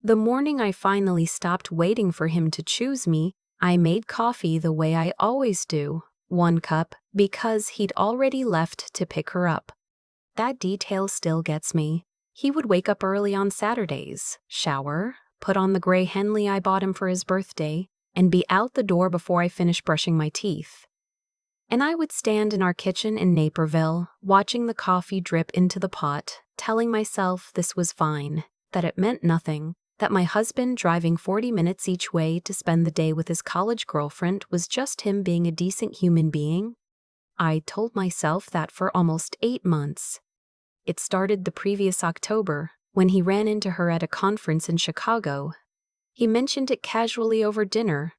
The morning I finally stopped waiting for him to choose me, I made coffee the way I always do, 1 cup, because he'd already left to pick her up. That detail still gets me. He would wake up early on Saturdays, shower, put on the gray Henley I bought him for his birthday, and be out the door before I finished brushing my teeth. And I would stand in our kitchen in Naperville, watching the coffee drip into the pot, telling myself this was fine, that it meant nothing, that my husband driving 40 minutes each way to spend the day with his college girlfriend was just him being a decent human being. I told myself that for almost 8 months. It started the previous October, when he ran into her at a conference in Chicago. He mentioned it casually over dinner.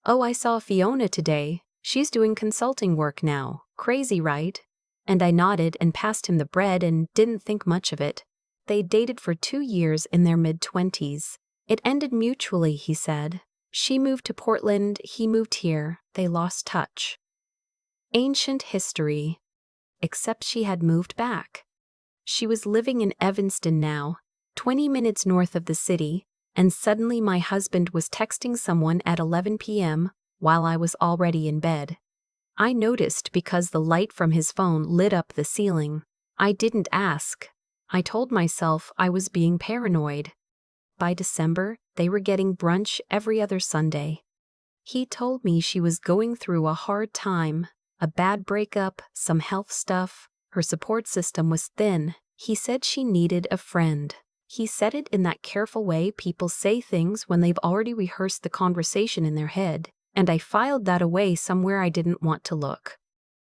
"Oh, I saw Fiona today. She's doing consulting work now. Crazy, right?" And I nodded and passed him the bread and didn't think much of it. They dated for 2 years in their mid-20s. It ended mutually, he said. She moved to Portland, he moved here. They lost touch. Ancient history. Except she had moved back. She was living in Evanston now, 20 minutes north of the city, and suddenly my husband was texting someone at 11 p.m. while I was already in bed. I noticed because the light from his phone lit up the ceiling. I didn't ask. I told myself I was being paranoid. By December, they were getting brunch every other Sunday. He told me she was going through a hard time, a bad breakup, some health stuff. Her support system was thin. He said she needed a friend. He said it in that careful way people say things when they've already rehearsed the conversation in their head, and I filed that away somewhere I didn't want to look.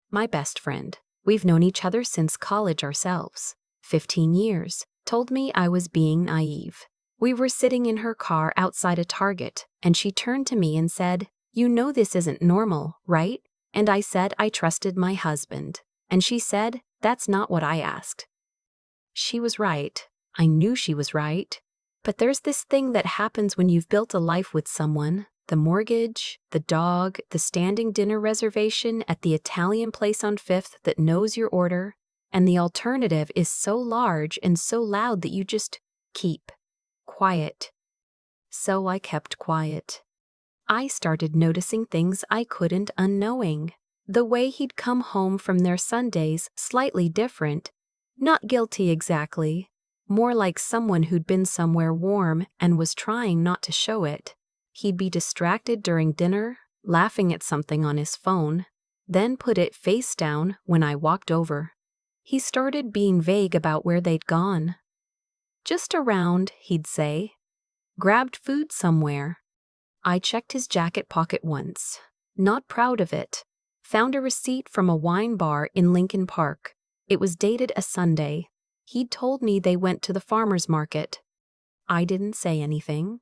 My best friend, we've known each other since college ourselves, 15 years, told me I was being naive. We were sitting in her car outside a Target, and she turned to me and said, "You know this isn't normal, right?" And I said I trusted my husband. And she said, "That's not what I asked." She was right. I knew she was right. But there's this thing that happens when you've built a life with someone. The mortgage, the dog, the standing dinner reservation at the Italian place on 5th that knows your order, and the alternative is so large and so loud that you just keep quiet. So I kept quiet. I started noticing things I couldn't unknowing. The way he'd come home from their Sundays slightly different. Not guilty exactly. More like someone who'd been somewhere warm and was trying not to show it. He'd be distracted during dinner, laughing at something on his phone, then put it face down when I walked over. He started being vague about where they'd gone. "Just around," he'd say. "Grabbed food somewhere." I checked his jacket pocket once. Not proud of it. Found a receipt from a wine bar in Lincoln Park. It was dated a Sunday. He'd told me they went to the farmer's market. I didn't say anything.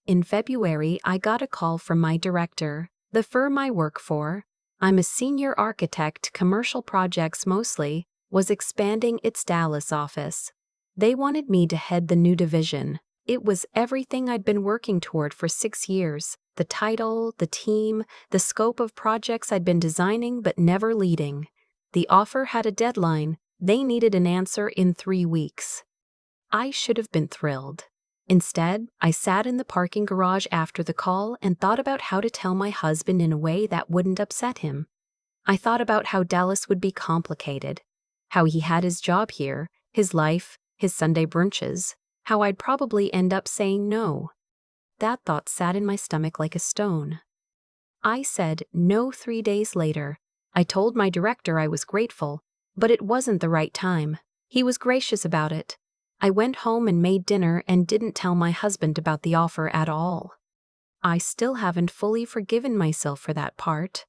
In February, I got a call from my director, the firm I work for. I'm a senior architect, commercial projects mostly, was expanding its Dallas office. They wanted me to head the new division. It was everything I'd been working toward for 6 years. The title, the team, the scope of projects I'd been designing but never leading. The offer had a deadline. They needed an answer in 3 weeks. I should have been thrilled. Instead, I sat in the parking garage after the call and thought about how to tell my husband in a way that wouldn't upset him. I thought about how Dallas would be complicated, how he had his job here, his life, his Sunday brunches, how I'd probably end up saying no. That thought sat in my stomach like a stone. I said no 3 days later. I told my director I was grateful, but it wasn't the right time. He was gracious about it. I went home and made dinner and didn't tell my husband about the offer at all. I still haven't fully forgiven myself for that part.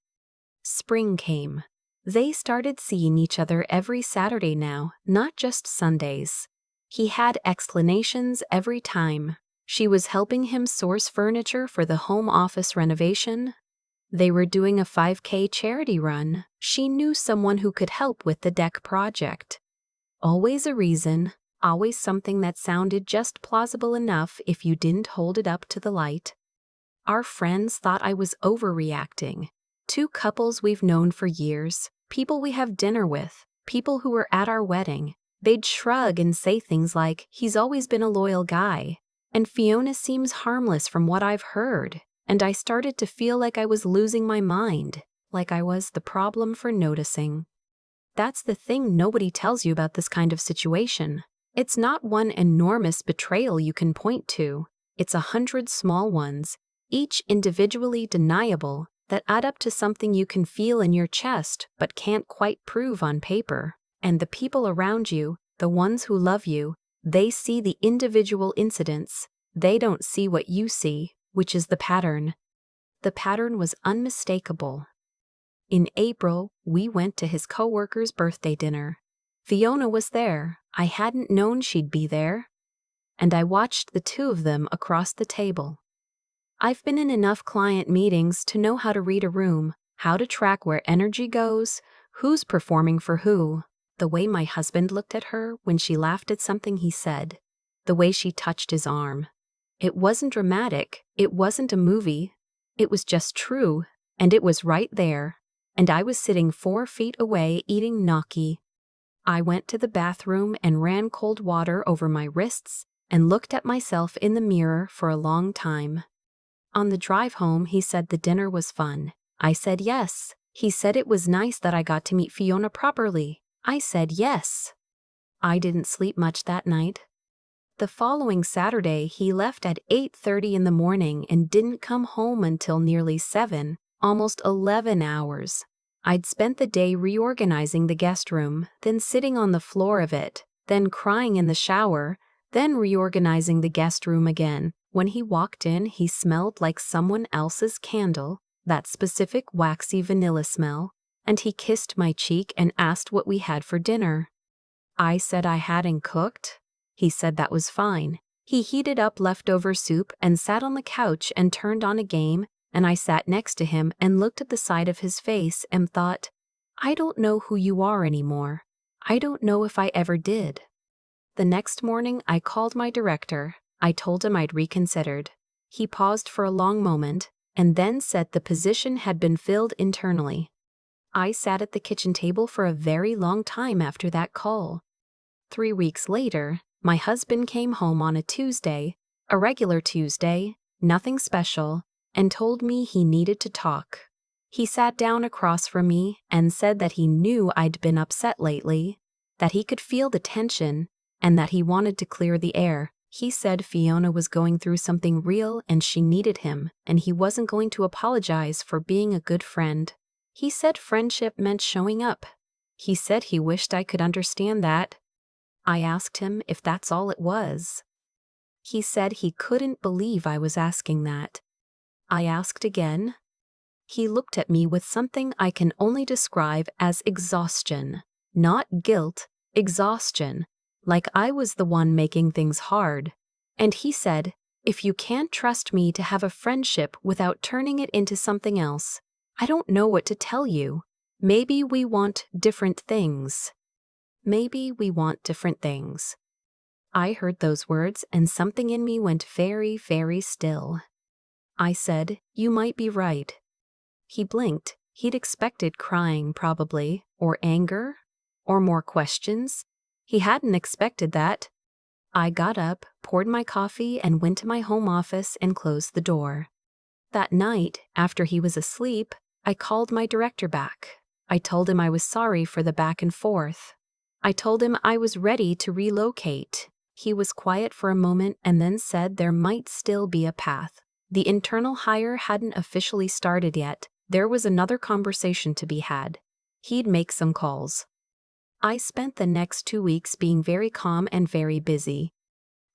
Spring came. They started seeing each other every Saturday now, not just Sundays. He had explanations every time. She was helping him source furniture for the home office renovation. They were doing a 5K charity run. She knew someone who could help with the deck project. Always a reason, always something that sounded just plausible enough if you didn't hold it up to the light. Our friends thought I was overreacting. 2 couples we've known for years, people we have dinner with, people who were at our wedding. They'd shrug and say things like, "He's always been a loyal guy." And Fiona seems harmless from what I've heard. And I started to feel like I was losing my mind, like I was the problem for noticing. That's the thing nobody tells you about this kind of situation. It's not one enormous betrayal you can point to. It's 100 small ones, each individually deniable, that add up to something you can feel in your chest but can't quite prove on paper. And the people around you, the ones who love you, they see the individual incidents. They don't see what you see, which is the pattern. The pattern was unmistakable. In April, we went to his coworker's birthday dinner. Fiona was there. I hadn't known she'd be there. And I watched the two of them across the table. I've been in enough client meetings to know how to read a room, how to track where energy goes, who's performing for who. The way my husband looked at her when she laughed at something he said. The way she touched his arm. It wasn't dramatic. It wasn't a movie. It was just true. And it was right there. And I was sitting 4 feet away eating gnocchi. I went to the bathroom and ran cold water over my wrists and looked at myself in the mirror for a long time. On the drive home, he said the dinner was fun. I said yes. He said it was nice that I got to meet Fiona properly. I said yes. I didn't sleep much that night. The following Saturday, he left at 8:30 in the morning and didn't come home until nearly 7, almost 11 hours. I'd spent the day reorganizing the guest room, then sitting on the floor of it, then crying in the shower, then reorganizing the guest room again. When he walked in, he smelled like someone else's candle, that specific waxy vanilla smell, and he kissed my cheek and asked what we had for dinner. I said I hadn't cooked. He said that was fine. He heated up leftover soup and sat on the couch and turned on a game, and I sat next to him and looked at the side of his face and thought, I don't know who you are anymore. I don't know if I ever did. The next morning, I called my director. I told him I'd reconsidered. He paused for a long moment and then said the position had been filled internally. I sat at the kitchen table for a very long time after that call. 3 weeks later, my husband came home on a Tuesday, a regular Tuesday, nothing special, and told me he needed to talk. He sat down across from me and said that he knew I'd been upset lately, that he could feel the tension, and that he wanted to clear the air. He said Fiona was going through something real and she needed him, and he wasn't going to apologize for being a good friend. He said friendship meant showing up. He said he wished I could understand that. I asked him if that's all it was. He said he couldn't believe I was asking that. I asked again. He looked at me with something I can only describe as exhaustion. Not guilt, exhaustion. Like I was the one making things hard. And he said, if you can't trust me to have a friendship without turning it into something else, I don't know what to tell you. Maybe we want different things. Maybe we want different things. I heard those words and something in me went very, very still. I said, you might be right. He blinked. He'd expected crying, probably, or anger, or more questions. He hadn't expected that. I got up, poured my coffee, and went to my home office and closed the door. That night, after he was asleep, I called my director back. I told him I was sorry for the back and forth. I told him I was ready to relocate. He was quiet for a moment and then said there might still be a path. The internal hire hadn't officially started yet. There was another conversation to be had. He'd make some calls. I spent the next 2 weeks being very calm and very busy.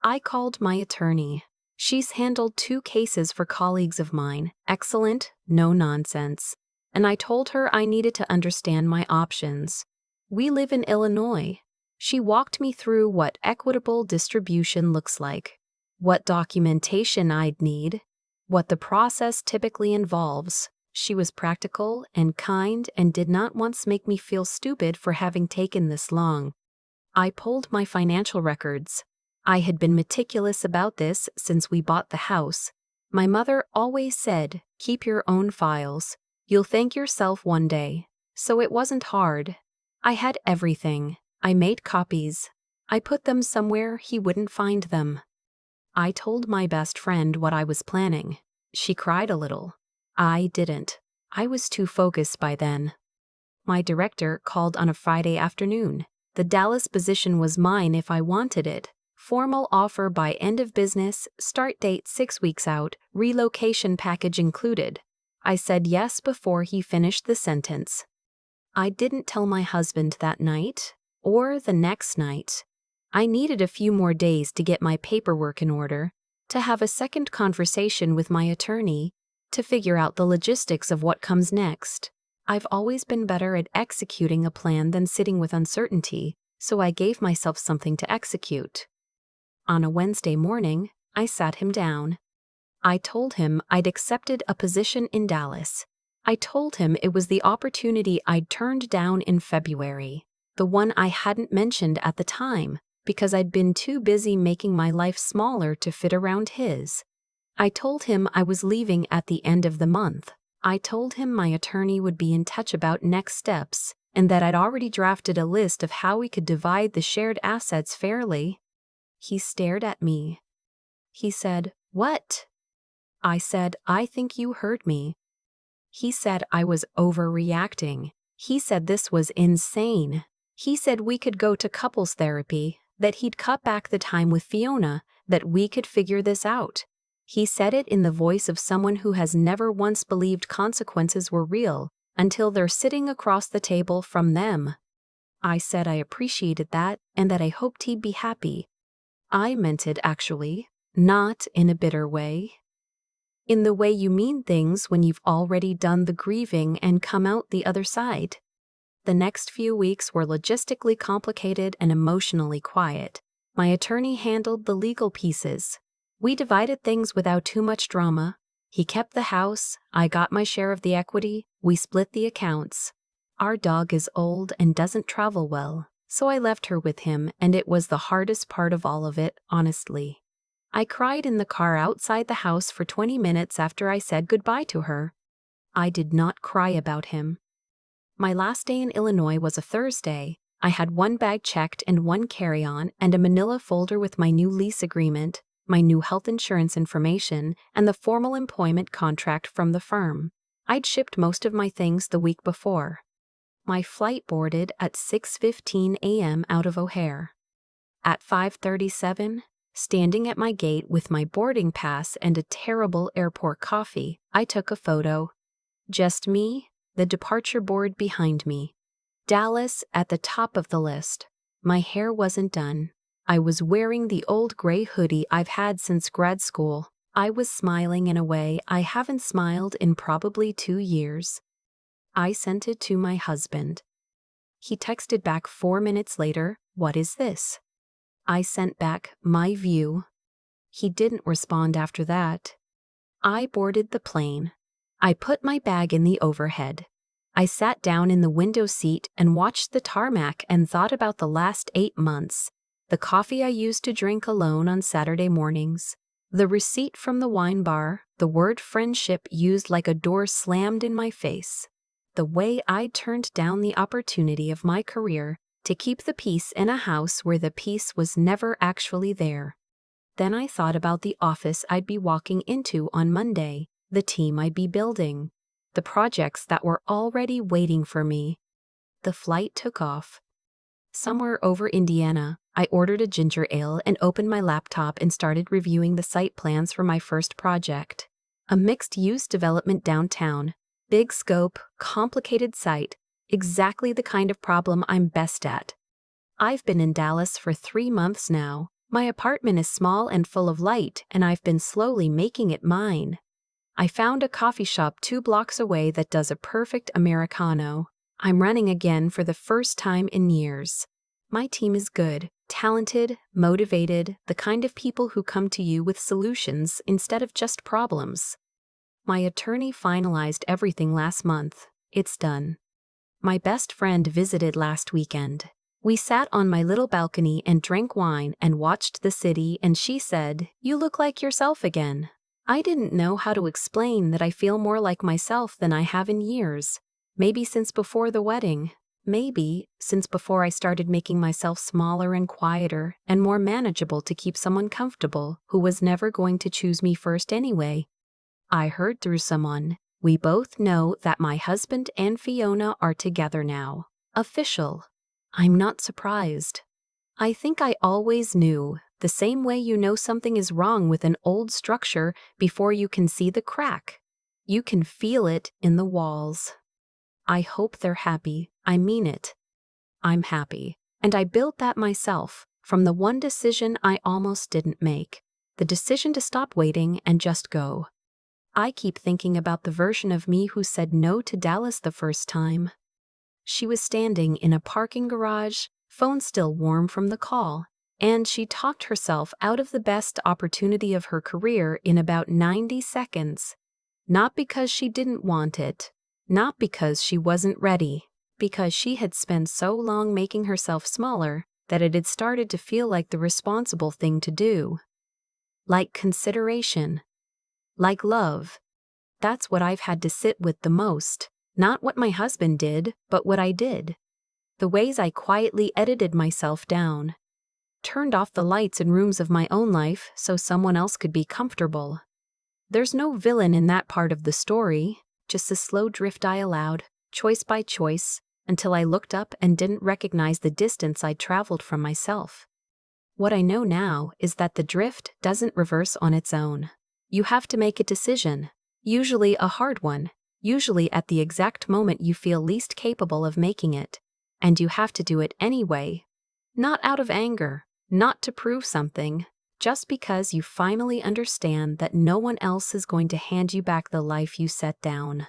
I called my attorney. She's handled 2 cases for colleagues of mine. Excellent, no nonsense. And I told her I needed to understand my options. We live in Illinois. She walked me through what equitable distribution looks like, what documentation I'd need, what the process typically involves. She was practical and kind and did not once make me feel stupid for having taken this long. I pulled my financial records. I had been meticulous about this since we bought the house. My mother always said, keep your own files. You'll thank yourself one day. So it wasn't hard. I had everything. I made copies. I put them somewhere he wouldn't find them. I told my best friend what I was planning. She cried a little. I didn't. I was too focused by then. My director called on a Friday afternoon. The Dallas position was mine if I wanted it. Formal offer by end of business, start date 6 weeks out, relocation package included. I said yes before he finished the sentence. I didn't tell my husband that night, or the next night. I needed a few more days to get my paperwork in order, to have a second conversation with my attorney, to figure out the logistics of what comes next. I've always been better at executing a plan than sitting with uncertainty, so I gave myself something to execute. On a Wednesday morning, I sat him down. I told him I'd accepted a position in Dallas. I told him it was the opportunity I'd turned down in February, the one I hadn't mentioned at the time, because I'd been too busy making my life smaller to fit around his. I told him I was leaving at the end of the month. I told him my attorney would be in touch about next steps, and that I'd already drafted a list of how we could divide the shared assets fairly. He stared at me. He said, "What?" I said, "I think you heard me." He said I was overreacting. He said this was insane. He said we could go to couples therapy, that he'd cut back the time with Fiona, that we could figure this out. He said it in the voice of someone who has never once believed consequences were real, until they're sitting across the table from them. I said I appreciated that, and that I hoped he'd be happy. I meant it, actually, not in a bitter way. In the way you mean things when you've already done the grieving and come out the other side. The next few weeks were logistically complicated and emotionally quiet. My attorney handled the legal pieces. We divided things without too much drama. He kept the house, I got my share of the equity, we split the accounts. Our dog is old and doesn't travel well, so I left her with him, and it was the hardest part of all of it, honestly. I cried in the car outside the house for 20 minutes after I said goodbye to her. I did not cry about him. My last day in Illinois was a Thursday. I had one bag checked and one carry-on and a manila folder with my new lease agreement, my new health insurance information, and the formal employment contract from the firm. I'd shipped most of my things the week before. My flight boarded at 6:15 a.m. out of O'Hare. At 5:37, standing at my gate with my boarding pass and a terrible airport coffee, I took a photo. Just me, the departure board behind me. Dallas at the top of the list. My hair wasn't done. I was wearing the old gray hoodie I've had since grad school. I was smiling in a way I haven't smiled in probably 2 years. I sent it to my husband. He texted back 4 minutes later, "What is this?" I sent back, "My view." He didn't respond after that. I boarded the plane. I put my bag in the overhead. I sat down in the window seat and watched the tarmac and thought about the last 8 months. The coffee I used to drink alone on Saturday mornings. The receipt from the wine bar, the word friendship used like a door slammed in my face. The way I turned down the opportunity of my career to keep the peace in a house where the peace was never actually there. Then I thought about the office I'd be walking into on Monday, the team I'd be building, the projects that were already waiting for me. The flight took off. Somewhere over Indiana, I ordered a ginger ale and opened my laptop and started reviewing the site plans for my first project. A mixed-use development downtown, big scope, complicated site, exactly the kind of problem I'm best at. I've been in Dallas for 3 months now. My apartment is small and full of light, and I've been slowly making it mine. I found a coffee shop 2 blocks away that does a perfect Americano. I'm running again for the first time in years. My team is good, talented, motivated, the kind of people who come to you with solutions instead of just problems. My attorney finalized everything last month. It's done. My best friend visited last weekend. We sat on my little balcony and drank wine and watched the city, and she said, "You look like yourself again." I didn't know how to explain that I feel more like myself than I have in years. Maybe since before the wedding. Maybe, since before I started making myself smaller and quieter and more manageable to keep someone comfortable who was never going to choose me first anyway. I heard through someone, we both know that my husband and Fiona are together now. Official. I'm not surprised. I think I always knew, the same way you know something is wrong with an old structure before you can see the crack. You can feel it in the walls. I hope they're happy. I mean it. I'm happy. And I built that myself, from the one decision I almost didn't make. The decision to stop waiting and just go. I keep thinking about the version of me who said no to Dallas the first time. She was standing in a parking garage, phone still warm from the call, and she talked herself out of the best opportunity of her career in about 90 seconds. Not because she didn't want it. Not because she wasn't ready, because she had spent so long making herself smaller that it had started to feel like the responsible thing to do. Like consideration. Like love. That's what I've had to sit with the most. Not what my husband did, but what I did. The ways I quietly edited myself down. Turned off the lights in rooms of my own life so someone else could be comfortable. There's no villain in that part of the story. Just a slow drift I allowed, choice by choice, until I looked up and didn't recognize the distance I'd traveled from myself. What I know now is that the drift doesn't reverse on its own. You have to make a decision, usually a hard one, usually at the exact moment you feel least capable of making it, and you have to do it anyway. Not out of anger, not to prove something, just because you finally understand that no one else is going to hand you back the life you set down.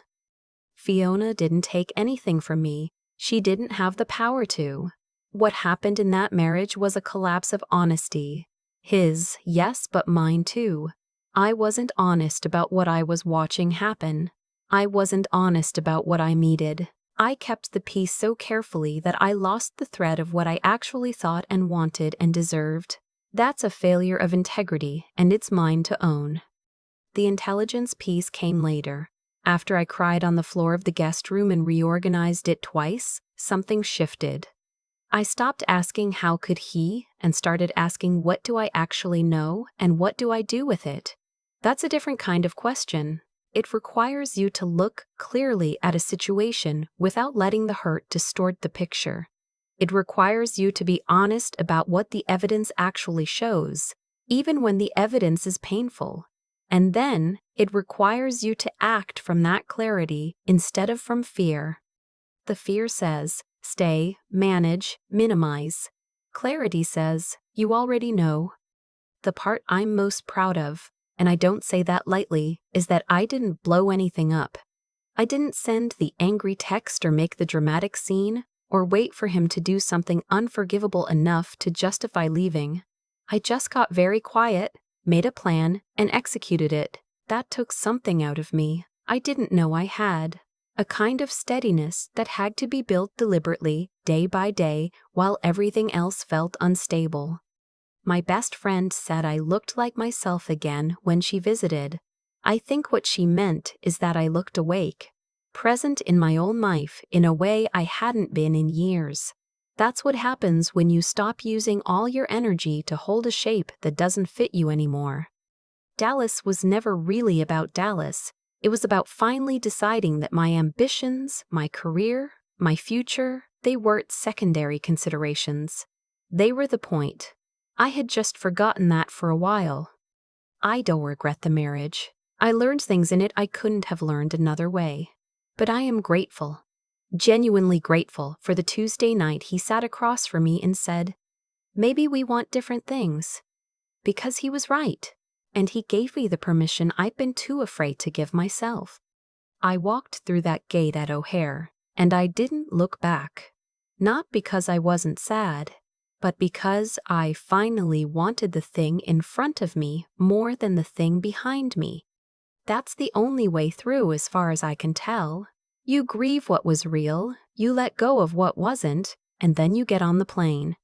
Fiona didn't take anything from me. She didn't have the power to. What happened in that marriage was a collapse of honesty. His, yes, but mine too. I wasn't honest about what I was watching happen. I wasn't honest about what I needed. I kept the peace so carefully that I lost the thread of what I actually thought and wanted and deserved. That's a failure of integrity, and it's mine to own. The intelligence piece came later. After I cried on the floor of the guest room and reorganized it twice, something shifted. I stopped asking how could he and started asking what do I actually know and what do I do with it? That's a different kind of question. It requires you to look clearly at a situation without letting the hurt distort the picture. It requires you to be honest about what the evidence actually shows, even when the evidence is painful. And then, it requires you to act from that clarity instead of from fear. The fear says, stay, manage, minimize. Clarity says, you already know. The part I'm most proud of, and I don't say that lightly, is that I didn't blow anything up. I didn't send the angry text or make the dramatic scene, or wait for him to do something unforgivable enough to justify leaving. I just got very quiet, made a plan, and executed it. That took something out of me I didn't know I had. A kind of steadiness that had to be built deliberately, day by day, while everything else felt unstable. My best friend said I looked like myself again when she visited. I think what she meant is that I looked awake. Present in my own life in a way I hadn't been in years. That's what happens when you stop using all your energy to hold a shape that doesn't fit you anymore. Dallas was never really about Dallas. It was about finally deciding that my ambitions, my career, my future, they weren't secondary considerations. They were the point. I had just forgotten that for a while. I don't regret the marriage. I learned things in it I couldn't have learned another way. But I am grateful, genuinely grateful for the Tuesday night he sat across from me and said, maybe we want different things. Because he was right, and he gave me the permission I'd been too afraid to give myself. I walked through that gate at O'Hare, and I didn't look back. Not because I wasn't sad, but because I finally wanted the thing in front of me more than the thing behind me. That's the only way through as far as I can tell. You grieve what was real, you let go of what wasn't, and then you get on the plane.